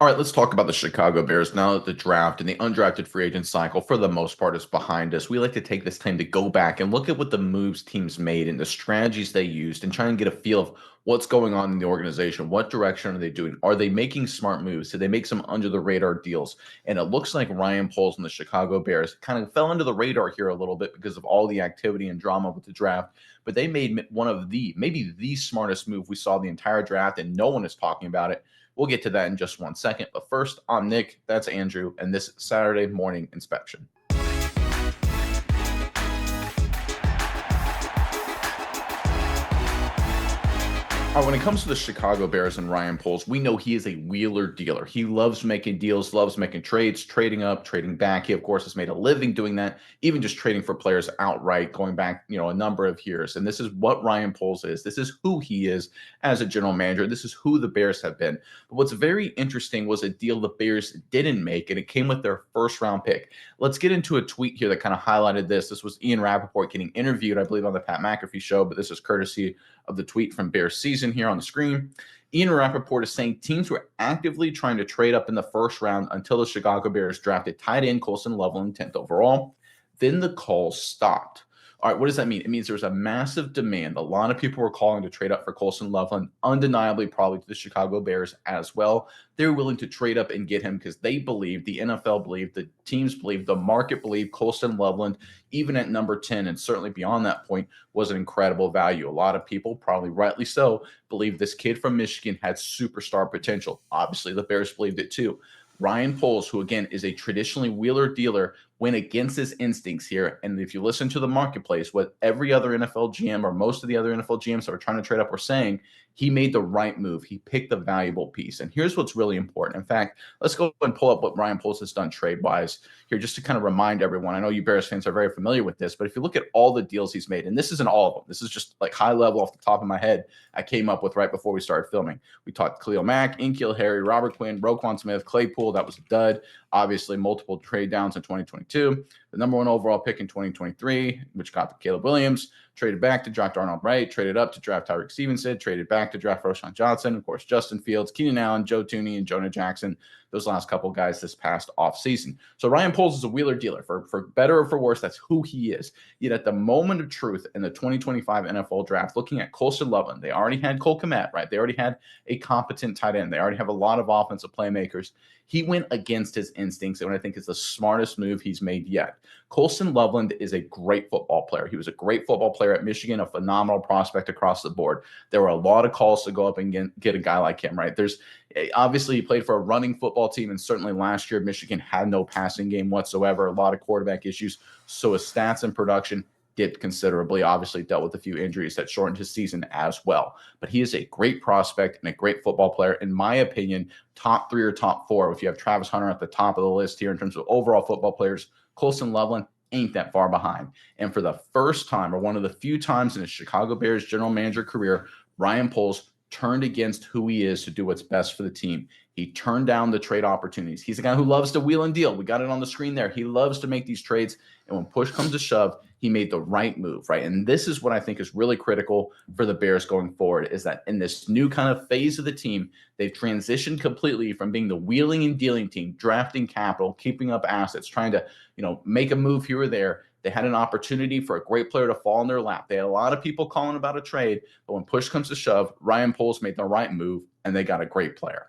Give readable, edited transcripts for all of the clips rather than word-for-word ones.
All right, let's talk about the Chicago Bears now that the draft and the undrafted free agent cycle, for the most part, is behind us. We like to take this time to go back and look at what the moves teams made and the strategies they used and try and get a feel of what's going on in the organization. What direction are they doing? Are they making smart moves? Did they make some under the radar deals? And it looks like Ryan Poles and the Chicago Bears kind of fell under the radar here a little bit because of all the activity and drama with the draft. But they made one of maybe the smartest move we saw the entire draft, and no one is talking about it. We'll get to that in just 1 second. But first, I'm Nick, that's Andrew, and this Saturday morning inspection. When it comes to the Chicago Bears and Ryan Poles, we know he is a wheeler dealer. He loves making deals, loves making trades, trading up, trading back. He, of course, has made a living doing that, even just trading for players outright, going back, a number of years. And this is what Ryan Poles is. This is who he is as a general manager. This is who the Bears have been. But what's very interesting was a deal the Bears didn't make, and it came with their first round pick. Let's get into a tweet here that kind of highlighted this. This was Ian Rappaport getting interviewed, I believe, on the Pat McAfee show, but this is courtesy of the tweet from Bears Season here on the screen. Ian Rappaport is saying teams were actively trying to trade up in the first round until the Chicago Bears drafted tight end Colson Loveland 10th overall. Then the calls stopped. All right, what does that mean? It means there's a massive demand. A lot of people were calling to trade up for Colson Loveland, undeniably probably to the Chicago Bears as well. They're willing to trade up and get him because they believe, the NFL believed, the teams believed, the market believed Colson Loveland, even at number 10 and certainly beyond that point, was an incredible value. A lot of people, probably rightly so, believe this kid from Michigan had superstar potential. Obviously, the Bears believed it too. Ryan Poles, who again is a traditionally wheeler dealer, went against his instincts here. And if you listen to the marketplace, what every other NFL GM or most of the other NFL GMs that are trying to trade up were saying, he made the right move. He picked the valuable piece. And here's what's really important. In fact, let's go and pull up what Ryan Poles has done trade-wise here, just to kind of remind everyone. I know you Bears fans are very familiar with this, but if you look at all the deals he's made, and this isn't all of them, this is just like high level off the top of my head, I came up with right before we started filming. We talked Khalil Mack, N'Keal Harry, Robert Quinn, Roquan Smith, Claypool. That was a dud. Obviously, multiple trade downs in 2022. The number one overall pick in 2023, which got to Caleb Williams, traded back to draft Arnold Wright, traded up to draft Tyreek Stevenson, traded back to draft Roschon Johnson, of course, Justin Fields, Keenan Allen, Joe Thuney, and Jonah Jackson, those last couple guys this past offseason. So Ryan Poles is a wheeler dealer. For better or for worse, that's who he is. Yet at the moment of truth in the 2025 NFL draft, looking at Colson Loveland, they already had Cole Kmet, right? They already had a competent tight end. They already have a lot of offensive playmakers. He went against his instincts, and I think is the smartest move he's made yet. Colson Loveland is a great football player. He was a great football player at Michigan, a phenomenal prospect across the board. There were a lot of calls to go up and get a guy like him, right? There's obviously he played for a running football team, and certainly last year Michigan had no passing game whatsoever, a lot of quarterback issues. So his stats and production dipped considerably, obviously dealt with a few injuries that shortened his season as well. But he is a great prospect and a great football player. In my opinion, top 3 or top 4. If you have Travis Hunter at the top of the list here in terms of overall football players, Colson Loveland ain't that far behind. And for the first time, or one of the few times in his Chicago Bears general manager career, Ryan Poles turned against who he is to do what's best for the team. He turned down the trade opportunities. He's a guy who loves to wheel and deal. We got it on the screen there. He loves to make these trades. And when push comes to shove, he made the right move, right? And this is what I think is really critical for the Bears going forward, is that in this new kind of phase of the team, they've transitioned completely from being the wheeling and dealing team, drafting capital, keeping up assets, trying to, make a move here or there. They had an opportunity for a great player to fall in their lap. They had a lot of people calling about a trade, but when push comes to shove, Ryan Poles made the right move, and they got a great player.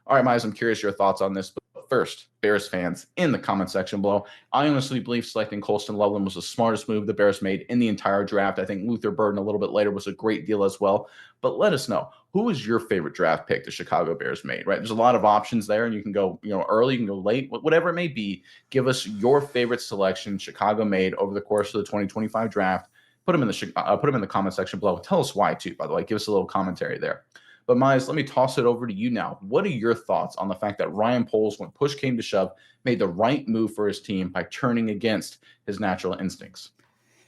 All right, Miles, I'm curious your thoughts on this. But first, Bears fans in the comment section below, I honestly believe selecting Colson Loveland was the smartest move the Bears made in the entire draft. I think Luther Burden a little bit later was a great deal as well. But let us know, who was your favorite draft pick the Chicago Bears made, right? There's a lot of options there, and you can go, early, you can go late, whatever it may be. Give us your favorite selection Chicago made over the course of the 2025 draft. Put them in the comment section below. Tell us why too, by the way. Give us a little commentary there. But Miles, let me toss it over to you now. What are your thoughts on the fact that Ryan Poles, when push came to shove, made the right move for his team by turning against his natural instincts?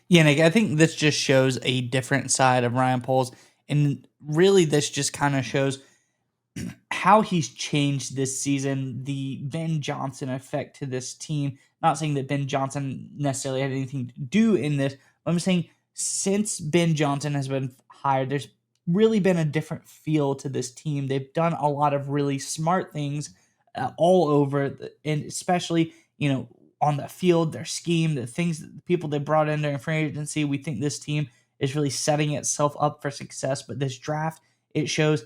Yeah, Nick, I think this just shows a different side of Ryan Poles. And really, this just kind of shows how he's changed this season, the Ben Johnson effect to this team. Not saying that Ben Johnson necessarily had anything to do in this, but I'm saying since Ben Johnson has been hired, there's really been a different feel to this team. They've done a lot of really smart things all over, and especially, on the field, their scheme, the things, the people they brought in during free agency. We think this team is really setting itself up for success. But this draft, it shows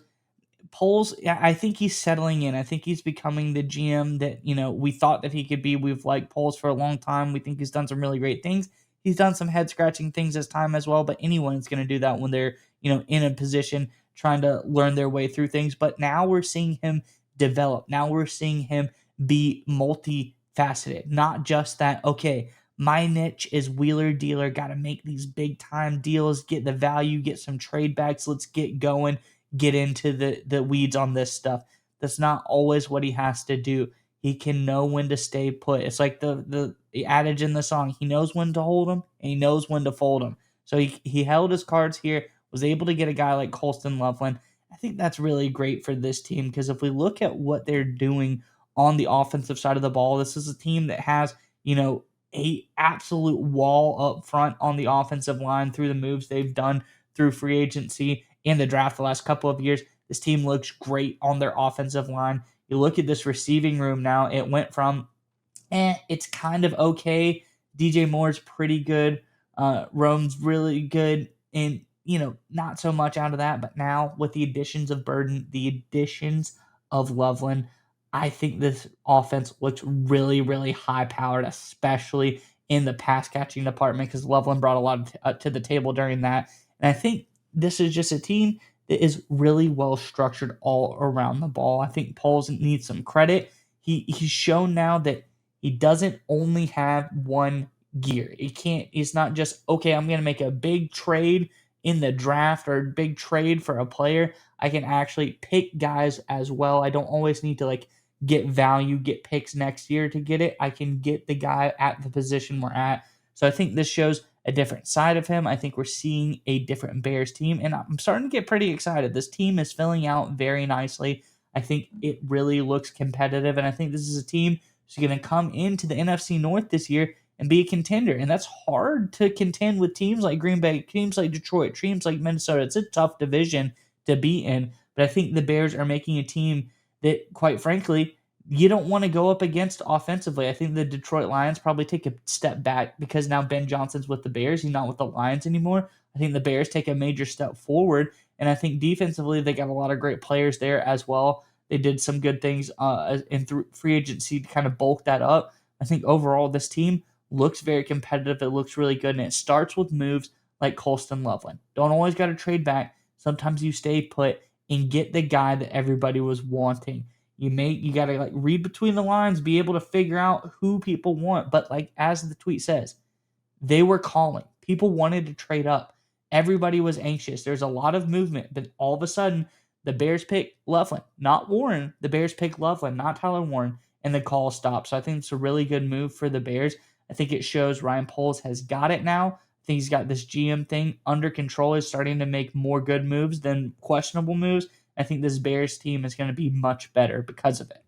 Poles, yeah, I think he's settling in. I think he's becoming the GM that, we thought that he could be. We've liked Poles for a long time. We think he's done some really great things. He's done some head scratching things this time as well, but anyone is going to do that when they're, in a position trying to learn their way through things. But now we're seeing him develop. Now we're seeing him be multifaceted, not just that, okay, my niche is wheeler dealer, got to make these big time deals, get the value, get some trade backs, let's get going, get into the weeds on this stuff. That's not always what he has to do. He can know when to stay put. It's like the adage in the song. He knows when to hold them and he knows when to fold them. So he held his cards here, was able to get a guy like Colston Loveland. I think that's really great for this team because if we look at what they're doing on the offensive side of the ball, this is a team that has, a absolute wall up front on the offensive line through the moves they've done through free agency and the draft the last couple of years. This team looks great on their offensive line. You look at this receiving room now, it went from, it's kind of okay. DJ Moore's pretty good. Rome's really good. And, not so much out of that. But now with the additions of Burden, the additions of Loveland, I think this offense looks really, really high powered, especially in the pass catching department because Loveland brought a lot to the table during that. And I think this is just a team that is really well structured all around the ball. I think Poles needs some credit. He's shown now that he doesn't only have one gear. It's not just, okay, I'm going to make a big trade in the draft or a big trade for a player. I can actually pick guys as well. I don't always need to get value, get picks next year to get it. I can get the guy at the position we're at. So I think this shows a different side of him. I think we're seeing a different Bears team, and I'm starting to get pretty excited. This team is filling out very nicely. I think it really looks competitive, and I think this is a team who's going to come into the NFC North this year and be a contender. And that's hard to contend with teams like Green Bay, teams like Detroit, teams like Minnesota. It's a tough division to be in, but I think the Bears are making a team that, quite frankly, you don't want to go up against offensively. I think the Detroit Lions probably take a step back because now Ben Johnson's with the Bears. He's not with the Lions anymore. I think the Bears take a major step forward, and I think defensively they got a lot of great players there as well. They did some good things in free agency to kind of bulk that up. I think overall this team looks very competitive. It looks really good, and it starts with moves like Colston Loveland. Don't always got to trade back. Sometimes you stay put and get the guy that everybody was wanting. You got to read between the lines, be able to figure out who people want. But as the tweet says, they were calling. People wanted to trade up. Everybody was anxious. There's a lot of movement, but all of a sudden, the Bears pick Loveland, not Warren. The Bears pick Loveland, not Tyler Warren, and the call stopped. So I think it's a really good move for the Bears. I think it shows Ryan Poles has got it now. I think he's got this GM thing under control. He's starting to make more good moves than questionable moves. I think this Bears team is going to be much better because of it.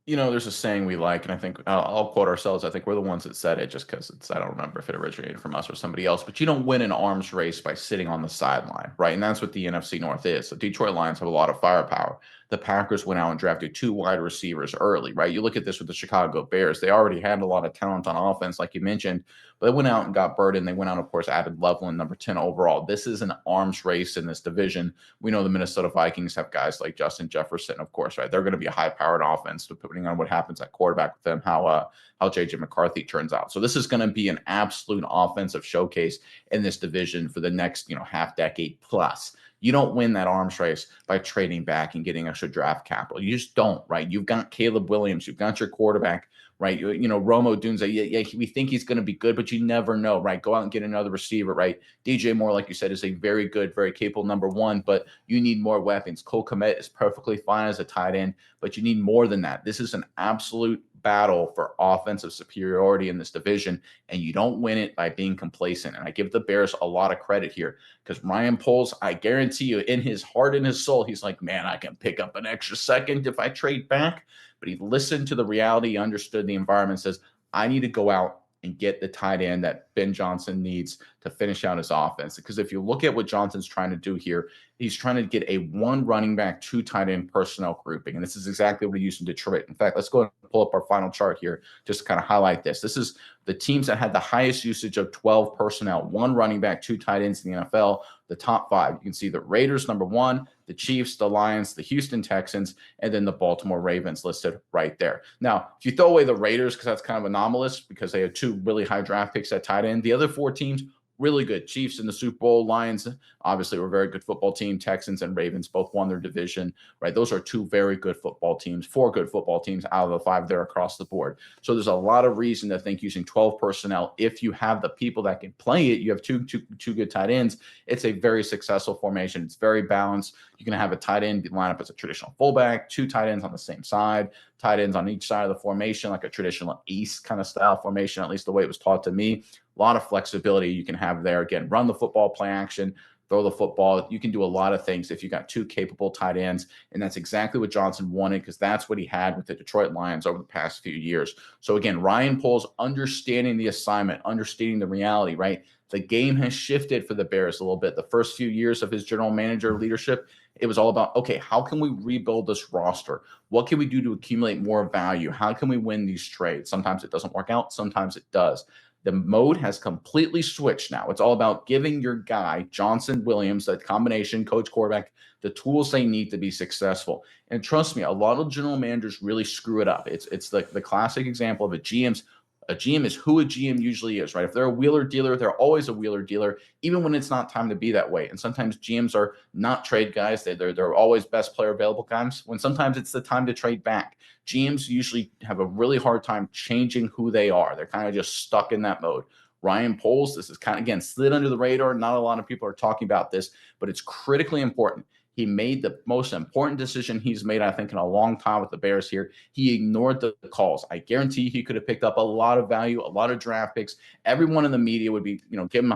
There's a saying we like, and I think I'll quote ourselves. I think we're the ones that said it just because I don't remember if it originated from us or somebody else, but you don't win an arms race by sitting on the sideline, right? And that's what the NFC North is. The Detroit Lions have a lot of firepower. The Packers went out and drafted 2 wide receivers early, right? You look at this with the Chicago Bears. They already had a lot of talent on offense, like you mentioned, but they went out and got Burden. They went out, of course, added Loveland, number 10 overall. This is an arms race in this division. We know the Minnesota Vikings have guys like Justin Jefferson, of course, right? They're going to be a high-powered offense, depending on what happens at quarterback with them, how JJ McCarthy turns out. So this is going to be an absolute offensive showcase in this division for the next, half decade plus. You don't win that arms race by trading back and getting extra draft capital. You just don't, right? You've got Caleb Williams, you've got your quarterback, right? Romo Dunze, yeah, we think he's going to be good, but you never know, right? Go out and get another receiver, right? DJ Moore, like you said, is a very good, very capable number 1, but you need more weapons. Cole Kmet is perfectly fine as a tight end, but you need more than that. This is an absolute battle for offensive superiority in this division, and you don't win it by being complacent. And I give the Bears a lot of credit here because Ryan Poles, I guarantee you, in his heart and his soul, he's like, man, I can pick up an extra second if I trade back. But he listened to the reality, he understood the environment, says, I need to go out and get the tight end that Ben Johnson needs to finish out his offense. Because if you look at what Johnson's trying to do here, He's trying to get a one running back, two tight end personnel grouping. And this is exactly what he used in Detroit. In fact, let's go and pull up our final chart here just to kind of highlight this. This is the teams that had the highest usage of 12 personnel, one running back, two tight ends in the NFL, the top five. You can see the Raiders, number one, the Chiefs, the Lions, the Houston Texans, and then the Baltimore Ravens listed right there. Now, if you throw away the Raiders, because that's kind of anomalous because they had two really high draft picks at tight end, the other four teams, really good. Chiefs in the Super Bowl, Lions obviously were a very good football team. Texans and Ravens both won their division, right? Those are two very good football teams, four good football teams out of the five there across the board. So there's a lot of reason to think using 12 personnel, if you have the people that can play it, you have two good tight ends, it's a very successful formation. It's very balanced. You can have a tight end line up as a traditional fullback, two tight ends on the same side, tight ends on each side of the formation, like a traditional East kind of style formation, at least the way it was taught to me. A lot of flexibility you can have there. Again, run the football, play action, throw the football. You can do a lot of things if you got two capable tight ends. And that's exactly what Johnson wanted, because that's what he had with the Detroit Lions over the past few years. So again, Ryan Poles understanding the assignment, understanding the reality, right? The game has shifted for the Bears a little bit. The first few years of his general manager leadership, it was all about, okay, how can we rebuild this roster? What can we do to accumulate more value? How can we win these trades? Sometimes it doesn't work out. Sometimes it does. The mode has completely switched now. It's all about giving your guy, Johnson Williams, that combination, coach, quarterback, the tools they need to be successful. And trust me, a lot of general managers really screw it up. It's the classic example of a GM is who a GM usually is, right? If they're a wheeler dealer, they're always a wheeler dealer, even when it's not time to be that way. And sometimes GMs are not trade guys. They're always best player available guys, when sometimes it's the time to trade back. GMs usually have a really hard time changing who they are. They're kind of just stuck in that mode. Ryan Poles, this is kind of, again, slid under the radar. Not a lot of people are talking about this, but it's critically important. He made the most important decision he's made, I think, in a long time with the Bears here. He ignored the calls. I guarantee he could have picked up a lot of value, a lot of draft picks. Everyone in the media would be, give him,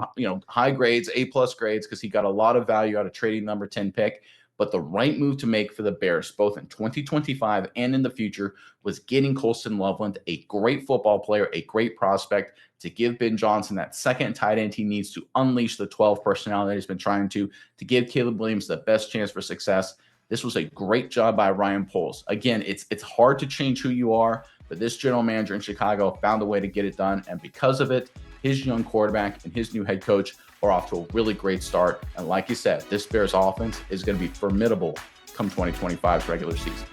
high grades, A+ grades, because he got a lot of value out of trading number 10 pick. But the right move to make for the Bears, both in 2025 and in the future, was getting Colston Loveland, a great football player, a great prospect, to give Ben Johnson that second tight end he needs to unleash the 12 personnel that he's been trying to give Caleb Williams the best chance for success. This was a great job by Ryan Poles. Again, it's hard to change who you are, but this general manager in Chicago found a way to get it done. And because of it, his young quarterback and his new head coach are off to a really great start. And like you said, this Bears offense is going to be formidable come 2025's regular season.